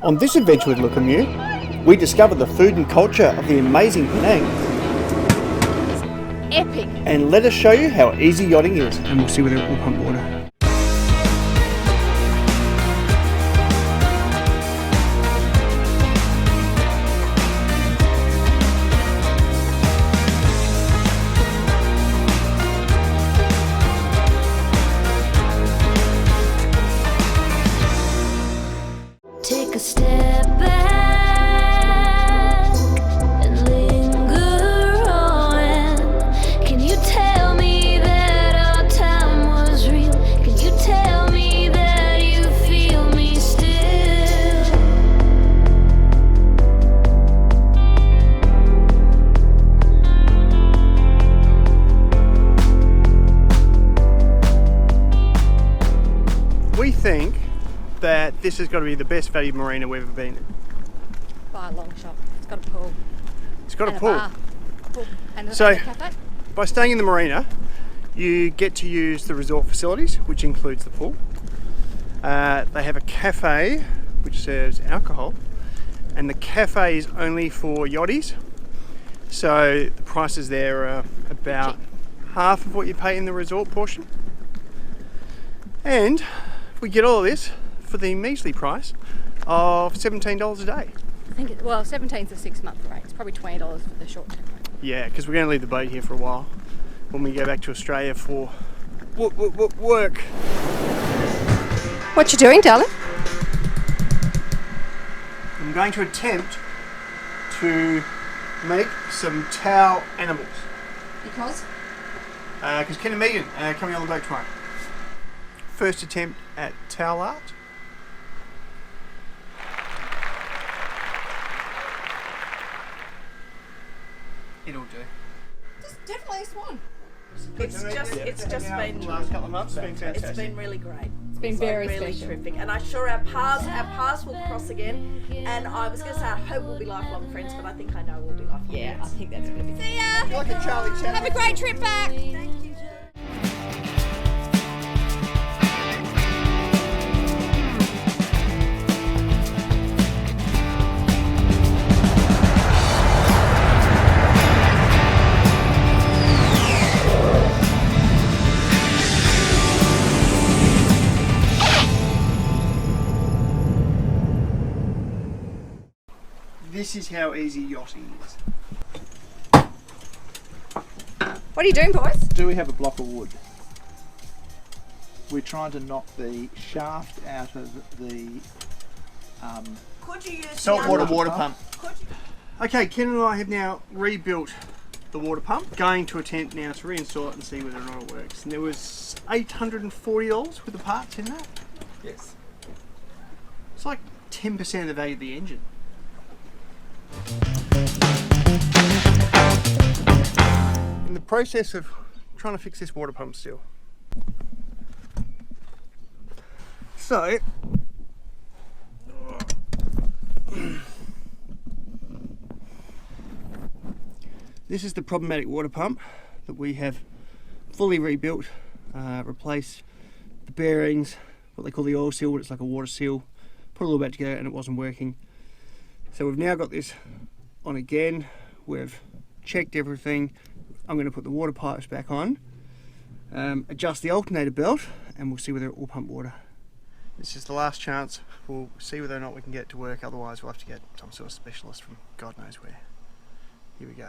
On this adventure with Lukimyu, we discover the food and culture of the amazing Penang. Epic. And let us show you how easy yachting is. And we'll see whether it will pump water. Take a step back and linger on. Can you tell me that our time was real? Can you tell me that you feel me still? We think that this has got to be the best value marina we've ever been in. By a long shot. It's got a pool. It's got And a pool. bar. Pool. And So- a cafe. By staying in the marina, you get to use the resort facilities, which includes the pool. They have a cafe which serves alcohol, and the cafe is only for yachties. So the prices there are about half of what you pay in the resort portion. And we get all of this for the measly price of $17 a day. I think it, well, 17's a 6-month rate. It's probably $20 for the short term rate. Yeah, because we're going to leave the boat here for a while when we go back to Australia for work. What you doing, darling? I'm going to attempt to make some towel animals. Because? Because Ken and Megan are coming on the boat tomorrow. First attempt at towel art. It'll do. Just definitely a swan. It's just been the last couple of months. It's been fantastic. It's been really great. It's been It's very really special. terrific, and I'm sure our paths will cross again. And I was going to say I hope we'll be lifelong friends, but I think I know we'll be lifelong Yeah, I friends. think that's going to be. See ya! I feel like a Charlie Chaplin. Have a great trip back! Thank you. This is how easy yachting is. What are you doing, boys? Do we have a block of wood? We're trying to knock the shaft out of the Could you use Saltwater the water pump. Could you, Okay, Ken and I have now rebuilt the water pump. Going to attempt now to reinstall it and see whether or not it works. And there was $840 with the parts in that. yes. It's like 10% of the value of the engine. In the process of trying to fix this water pump still. So, this is the problematic water pump that we have fully rebuilt, replaced the bearings, what they call the oil seal, but it's like a water seal, put it all back together and it wasn't working. So we've now got this on again, we've checked everything. I'm going to put the water pipes back on, adjust the alternator belt, and we'll see whether it will pump water. This is the last chance. We'll see whether or not we can get it to work, otherwise we'll have to get some sort of specialist from God knows where. Here we go.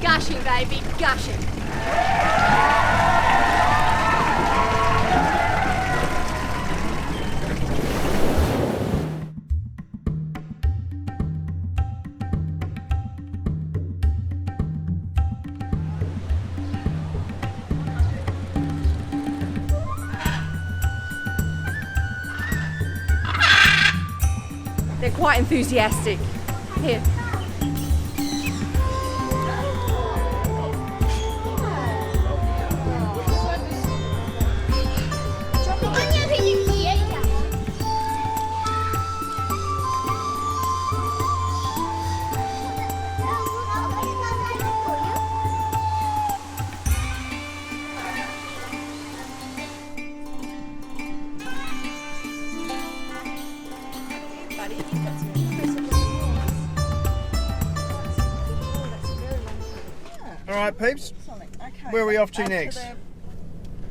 Gushing, baby, gushing. They're quite enthusiastic. Here. All right, peeps. Okay, Where are we off to back next? the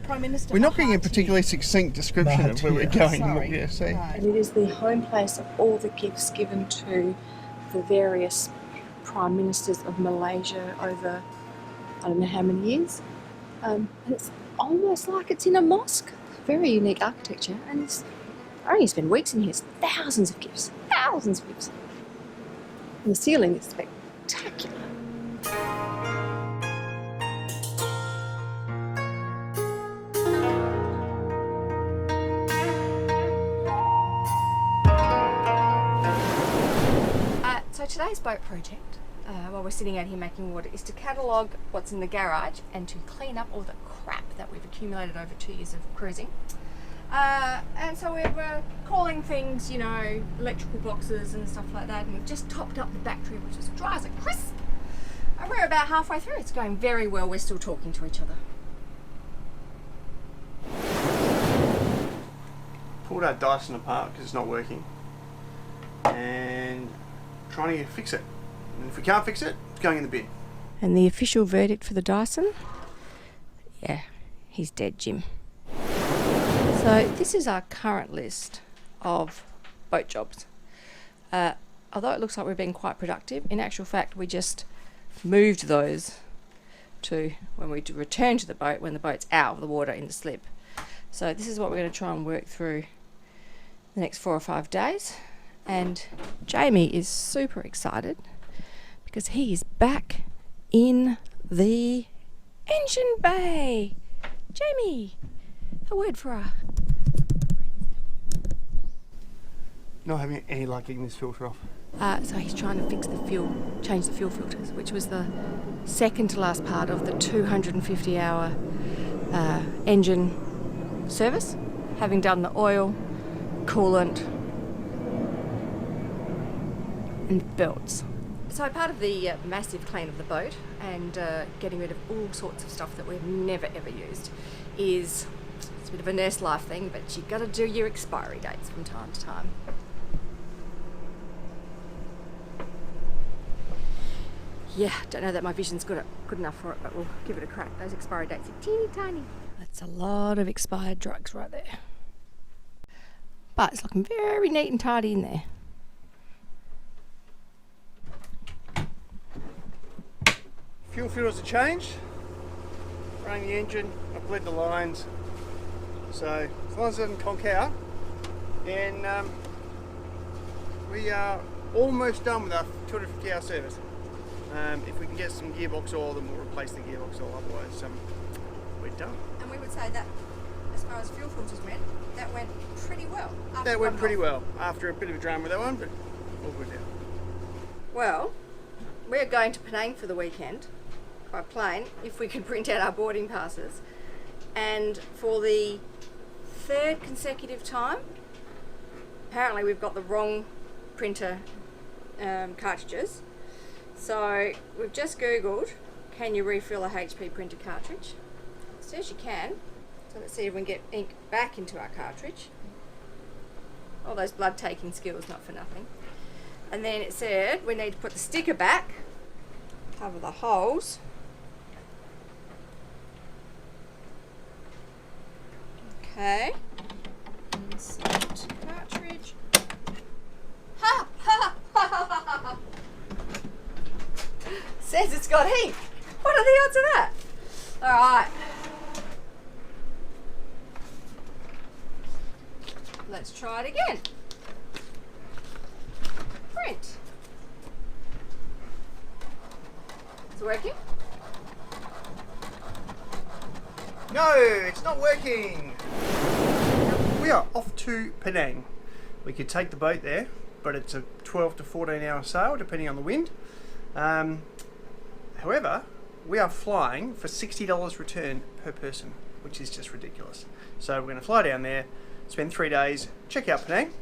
Prime Minister We're not getting a Mahathir. particularly succinct description of where we're going. Sorry. Yeah, see? Right. And it is the home place of all the gifts given to the various prime ministers of Malaysia over I don't know how many years. And it's almost like it's in a mosque. Very unique architecture, and I only spend weeks in here. It's thousands of gifts, thousands of gifts. And the ceiling is spectacular. So today's boat project, while we're sitting out here making water, is to catalogue what's in the garage and to clean up all the crap that we've accumulated over 2 years of cruising. And so we're calling things, you know, electrical boxes and stuff like that, and we've just topped up the battery, which is dry as a crisp. And we're about halfway through. It's going very well. We're still talking to each other. Pulled our Dyson apart because it's not working, and trying to fix it. And if we can't fix it, it's going in the bin. And the official verdict for the Dyson? Yeah, he's dead, Jim. So this is our current list of boat jobs. Although it looks like we're being quite productive, in actual fact we just moved those to when we return to the boat when the boat's out of the water in the slip. So this is what we're going to try and work through the next 4 or 5 days. And Jamie is super excited because he is back in the engine bay. Jamie, a word for her. Not having any luck getting this filter off. So he's trying to fix the fuel, change the fuel filters, which was the second to last part of the 250-hour engine service, having done the oil, coolant, and belts. So part of the massive clean of the boat and getting rid of all sorts of stuff that we've never ever used is, it's a bit of a nurse life thing, but you've got to do your expiry dates from time to time. Yeah, don't know that my vision's good enough for it, but we'll give it a crack. Those expiry dates are teeny tiny. That's a lot of expired drugs right there. But it's looking very neat and tidy in there. Fuel filters are changed. Running the engine, I've bled the lines. So as long as it doesn't conk out, then we are almost done with our 250-hour service. If we can get some gearbox oil, then we'll replace the gearbox oil, otherwise we're done. And we would say that, as far as fuel filters went, that went pretty well. That went pretty well, after a bit of a drama with that one, but all good now. Well, we're going to Penang for the weekend by plane, if we could print out our boarding passes. And for the 3rd consecutive time, apparently we've got the wrong printer cartridges. So we've just Googled, can you refill a HP printer cartridge? It says you can. So let's see if we can get ink back into our cartridge. All those blood taking skills, not for nothing. And then it said we need to put the sticker back, cover the holes. Okay. Insert cartridge. Ha! Ha! Ha! Ha! Ha! Says it's got ink. What are the odds of that? Alright. Let's try it again. Print. Is it working? No, it's not working. We are off to Penang. We could take the boat there, but it's a 12 to 14 hour sail depending on the wind. However, we are flying for $60 return per person, which is just ridiculous. So we're going to fly down there, spend 3 days, check out Penang.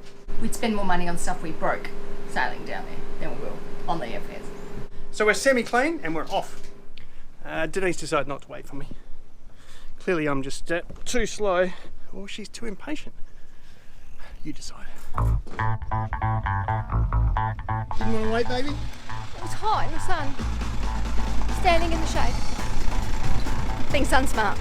We'd spend more money on stuff we broke sailing down there than we will on the airfares. So we're semi-clean and we're off. Denise decided not to wait for me. Clearly I'm just too slow, or she's too impatient. You decide. Didn't want to wait, baby? It was hot in the sun. Standing in the shade. Being sun smart.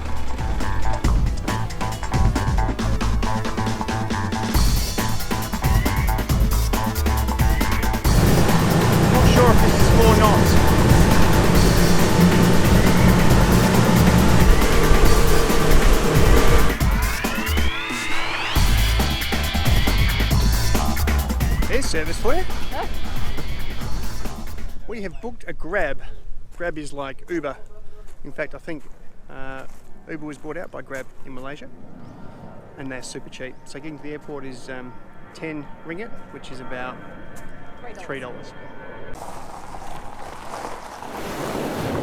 Not sure if this is 4 knots. There's service for you. Huh? We have booked a Grab. Grab is like Uber. In fact, I think Uber was bought out by Grab in Malaysia, and they're super cheap. So getting to the airport is 10 ringgit, which is about $3.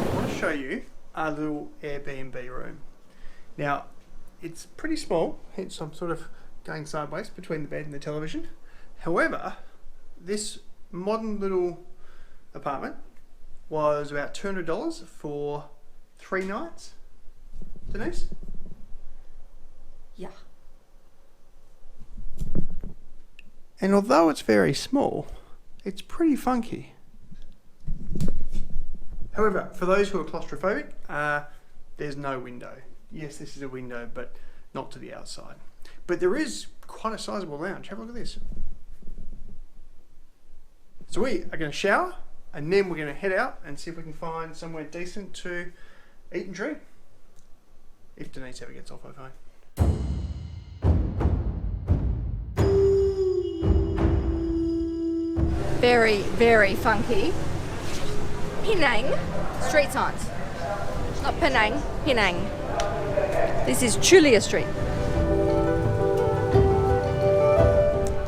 I want to show you our little Airbnb room. Now, it's pretty small, hence I'm sort of going sideways between the bed and the television. However, this modern little apartment was about $200 for 3 nights. Denise? Yeah. And although it's very small, it's pretty funky. However, for those who are claustrophobic, there's no window. Yes, this is a window, but not to the outside. But there is quite a sizable lounge. Have a look at this. So we are going to shower, and then we're going to head out and see if we can find somewhere decent to eat and drink. If Denise ever gets off her phone. Very, very funky. Penang street signs. Not Penang, Penang. This is Chulia Street.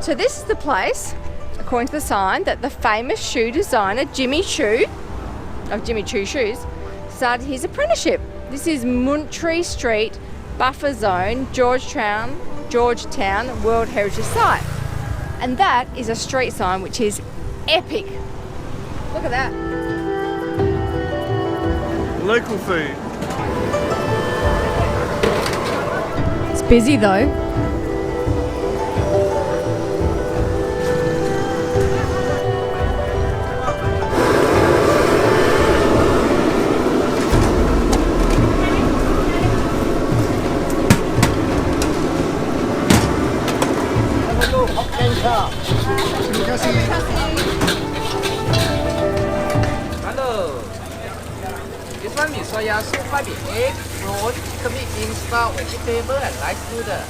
So this is the place, according to the sign, that the famous shoe designer Jimmy Choo, of Jimmy Choo Shoes, started his apprenticeship. This is Muntry Street, Buffer Zone, Georgetown World Heritage Site. And that is a street sign which is epic. Look at that. Local food. It's busy though. Hello. This one is soya soup, baby egg, prawn, commit bean sprout, vegetable, and rice noodle.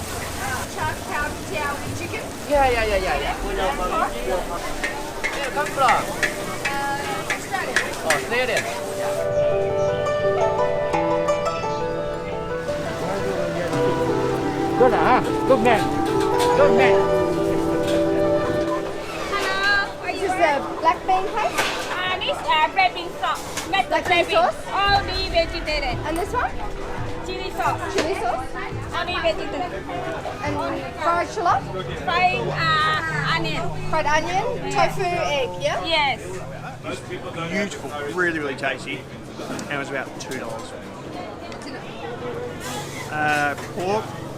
Chicken? Yeah. Where come from? Australian. Good, good man. Good man. This is the black bean paste. This red bean sauce. Black bean sauce. Only vegetarian. And this one? Chili sauce. Chili sauce. Only vegetarian. And fried shallot. Fried onion. Fried onion. Tofu egg, yeah? Yes. Beautiful, really, really tasty. And it was about $2.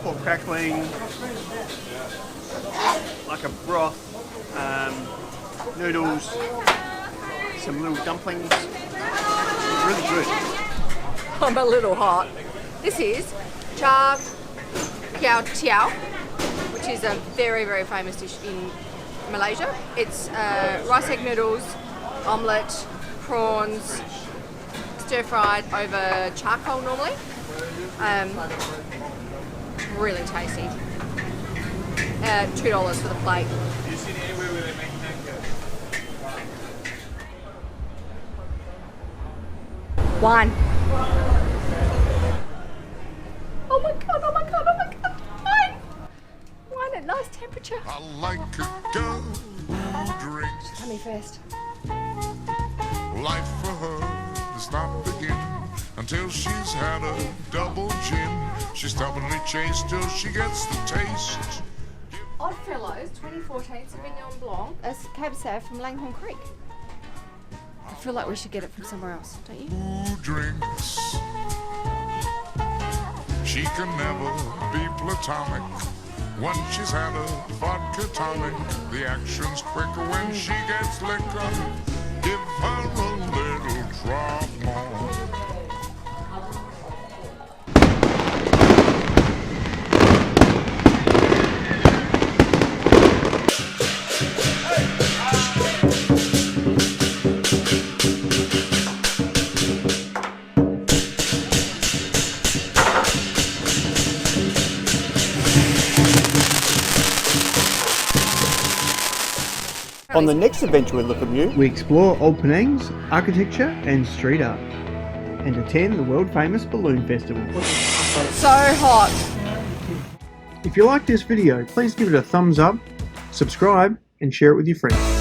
Pork crackling, like a broth, noodles, some little dumplings. Really good. I'm a little hot. This is char kiao tiao, which is a very, very famous dish in Malaysia. It's rice egg noodles, omelette, prawns, stir-fried over charcoal normally. Really tasty. $2 for the plate. Wine. Oh my god, wine! Wine at nice temperature. I like a girl who drinks. Tell me first. Life for her does not begin until she's had a double gin. She stubbornly chased till she gets the taste. Oddfellows 2014 Sauvignon Blanc, a Cab Sauv from Langhorne Creek. I feel like we should get it from somewhere else, don't you? Who drinks? She can never be platonic Once she's had a vodka tonic, the action's quicker when she gets liquor. Give her a little drop more. On the next adventure with Lukimyu, we explore old Penang's architecture and street art, and attend the world famous balloon festival. So hot. If you like this video, please give it a thumbs up, subscribe, and share it with your friends.